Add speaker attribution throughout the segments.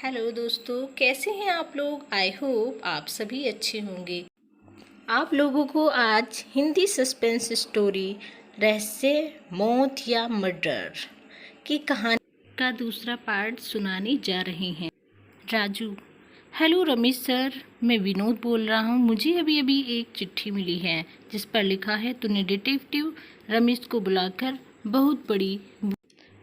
Speaker 1: Hello दोस्तों, कैसे हैं आप लोग। आई होप आप सभी अच्छे होंगे। आप लोगों को आज हिंदी सस्पेंस स्टोरी रहस्य, मौत या मर्डर की कहानी का दूसरा पार्ट सुनाने जा रहे हैं। राजू। हेलो रमेश सर, मैं विनोद बोल रहा हूँ। मुझे अभी एक चिट्ठी मिली है जिस पर लिखा है तूने डिटेक्टिव रमेश को बुलाकर बहुत बड़ी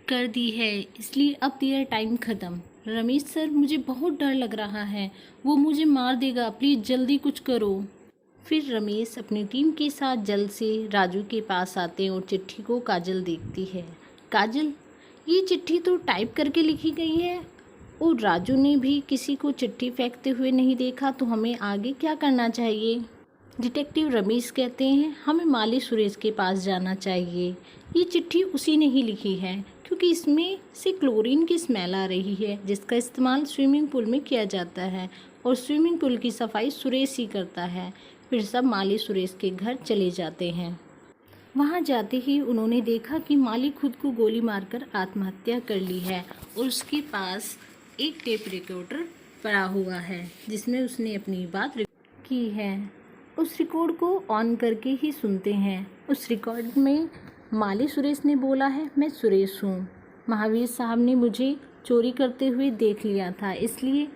Speaker 1: कर दी है, इसलिए अब तेरा टाइम ख़त्म। रमेश सर, मुझे बहुत डर लग रहा है, वो मुझे मार देगा, प्लीज़ जल्दी कुछ करो। फिर रमेश अपनी टीम के साथ जल्द से राजू के पास आते हैं और चिट्ठी को काजल देखती है। काजल, ये चिट्ठी तो टाइप करके लिखी गई है और राजू ने भी किसी को चिट्ठी फेंकते हुए नहीं देखा, तो हमें आगे क्या करना चाहिए। डिटेक्टिव रमेश कहते हैं हमें माली सुरेश के पास जाना चाहिए। ये चिट्ठी उसी ने ही लिखी है क्योंकि इसमें से क्लोरीन की स्मेल आ रही है जिसका इस्तेमाल स्विमिंग पूल में किया जाता है और स्विमिंग पूल की सफाई सुरेश ही करता है। फिर सब माली सुरेश के घर चले जाते हैं। वहाँ जाते ही उन्होंने देखा कि माली खुद को गोली मारकर आत्महत्या कर ली है और उसके पास एक टेप रिकॉर्डर पड़ा हुआ है जिसमें उसने अपनी बात की है। उस रिकॉर्ड को ऑन करके ही सुनते हैं। उस रिकॉर्ड में माली सुरेश ने बोला है, मैं सुरेश हूँ। महावीर साहब ने मुझे चोरी करते हुए देख लिया था, इसलिए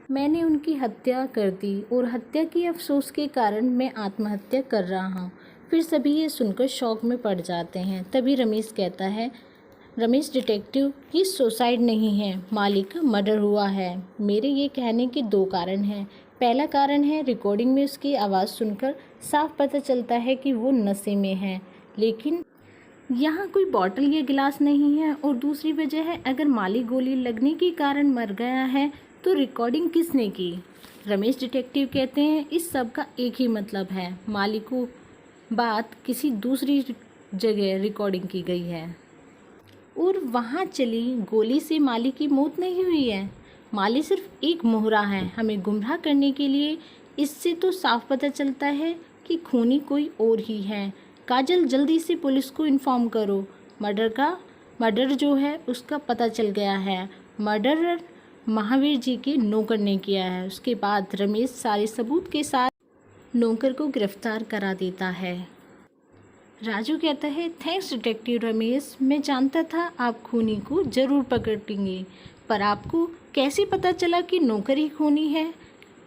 Speaker 1: मैंने उनकी हत्या कर दी और हत्या के अफसोस के कारण मैं आत्महत्या कर रहा हूँ। फिर सभी ये सुनकर शौक में पड़ जाते हैं। तभी रमेश कहता है, रमेश डिटेक्टिव, ये सुसाइड नहीं है, माली का मर्डर हुआ है। मेरे ये कहने के दो कारण हैं। पहला कारण है रिकॉर्डिंग में उसकी आवाज़ सुनकर साफ पता चलता है कि वो नशे में है, लेकिन यहाँ कोई बॉटल या गिलास नहीं है। और दूसरी वजह है, अगर माली गोली लगने के कारण मर गया है तो रिकॉर्डिंग किसने की। रमेश डिटेक्टिव कहते हैं इस सब का एक ही मतलब है, माली को बात किसी दूसरी जगह रिकॉर्डिंग की गई है और वहाँ चली गोली से माली की मौत नहीं हुई है। माली सिर्फ एक मोहरा है हमें गुमराह करने के लिए। इससे तो साफ पता चलता है कि खूनी कोई और ही है। काजल, जल्दी से पुलिस को इन्फॉर्म करो। मर्डर जो है उसका पता चल गया है। मर्डरर महावीर जी के नौकर ने किया है। उसके बाद रमेश सारे सबूत के साथ नौकर को गिरफ्तार करा देता है। राजू कहता है, थैंक्स डिटेक्टिव रमेश, मैं जानता था आप खूनी को ज़रूर पकड़ेंगे, पर आपको कैसे पता चला कि नौकर ही खूनी है।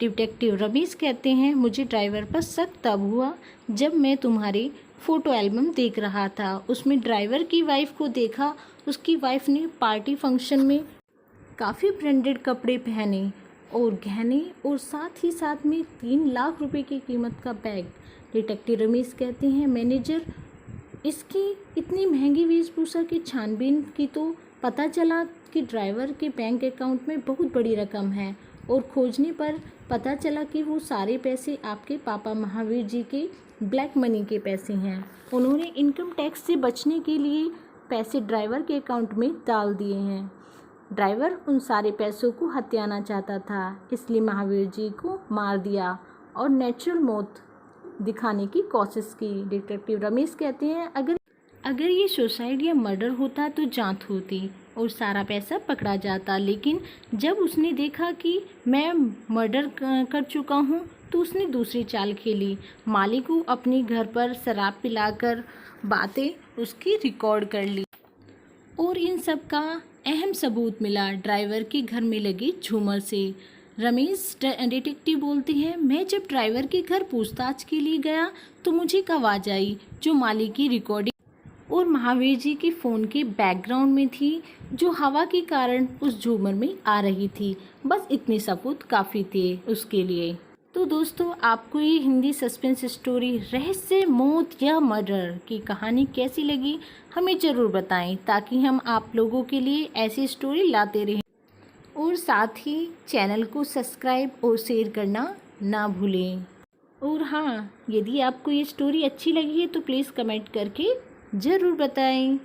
Speaker 1: डिटेक्टिव रमेश कहते हैं, मुझे ड्राइवर पर शक तब हुआ जब मैं तुम्हारी फ़ोटो एल्बम देख रहा था। उसमें ड्राइवर की वाइफ को देखा। उसकी वाइफ ने पार्टी फंक्शन में काफ़ी ब्रांडेड कपड़े पहने और गहने और साथ ही साथ में 3 लाख रुपए की कीमत का बैग। डिटेक्टिव रमेश कहते हैं, मैनेजर, इसकी इतनी महंगी वेशभूषा की छानबीन की तो पता चला कि ड्राइवर के बैंक अकाउंट में बहुत बड़ी रकम है और खोजने पर पता चला कि वो सारे पैसे आपके पापा महावीर जी के ब्लैक मनी के पैसे हैं। उन्होंने इनकम टैक्स से बचने के लिए पैसे ड्राइवर के अकाउंट में डाल दिए हैं। ड्राइवर उन सारे पैसों को हत्याना चाहता था, इसलिए महावीर जी को मार दिया और नेचुरल मौत दिखाने की कोशिश की। डिटेक्टिव रमेश कहते हैं, अगर ये सुसाइड या मर्डर होता तो जांच होती और सारा पैसा पकड़ा जाता, लेकिन जब उसने देखा कि मैं मर्डर कर चुका हूँ तो उसने दूसरी चाल खेली। माली को अपने घर पर शराब पिलाकर बातें उसकी रिकॉर्ड कर ली और इन सब का अहम सबूत मिला ड्राइवर के घर में लगे झूमर से। रमेश डिटेक्टिव बोलते हैं, मैं जब ड्राइवर के घर पूछताछ के लिए गया तो मुझे एक आवाज़ आई जो माली की रिकॉर्डिंग और महावीर जी के फ़ोन के बैकग्राउंड में थी, जो हवा के कारण उस झूमर में आ रही थी। बस इतने सबूत काफ़ी थे उसके लिए। तो दोस्तों, आपको ये हिंदी सस्पेंस स्टोरी रहस्य, मौत या मर्डर की कहानी कैसी लगी हमें ज़रूर बताएं, ताकि हम आप लोगों के लिए ऐसी स्टोरी लाते रहें। और साथ ही चैनल को सब्सक्राइब और शेयर करना ना भूलें। और हाँ, यदि आपको ये स्टोरी अच्छी लगी है तो प्लीज़ कमेंट करके ज़रूर बताएं।